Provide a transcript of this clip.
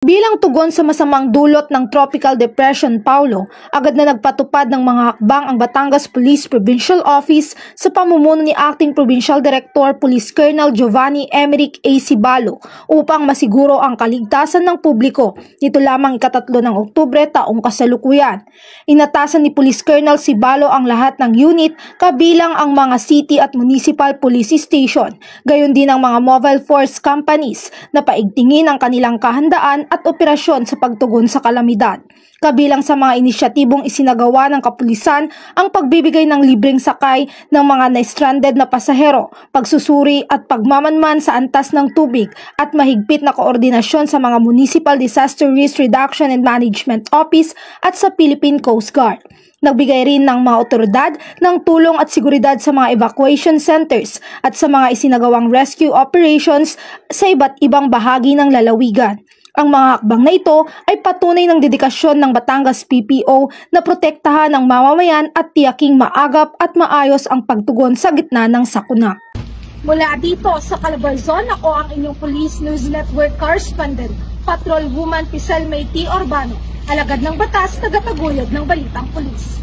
Bilang tugon sa masamang dulot ng Tropical Depression Paulo, agad na nagpatupad ng mga hakbang ang Batangas Police Provincial Office sa pamumuno ni Acting Provincial Director Police Colonel Giovanni Emerick A. Sibalo upang masiguro ang kaligtasan ng publiko nito lamang ika-3 ng Oktubre taong kasalukuyan. Inatasan ni Police Colonel Sibalo ang lahat ng unit kabilang ang mga city at municipal police station, gayon din ang mga mobile force companies na paigtingin ang kanilang kahandaan at operasyon sa pagtugon sa kalamidad. Kabilang sa mga inisyatibong isinagawa ng kapulisan ang pagbibigay ng libreng sakay ng mga na-stranded na pasahero, pagsusuri at pagmamanman sa antas ng tubig at mahigpit na koordinasyon sa mga Municipal Disaster Risk Reduction and Management Office at sa Philippine Coast Guard. Nagbigay rin ng mga otoridad ng tulong at seguridad sa mga evacuation centers at sa mga isinagawang rescue operations sa iba't ibang bahagi ng lalawigan. Ang mga hakbang na ito ay patunay ng dedikasyon ng Batangas PPO na protektahan ang mamamayan at tiyaking maagap at maayos ang pagtugon sa gitna ng sakuna. Mula dito sa Calabarzon, ako ang inyong Police News Network correspondent, Patrol Woman Pisel May T. Urbano, alagad ng batas, tagataguyod ng Balitang Pulis.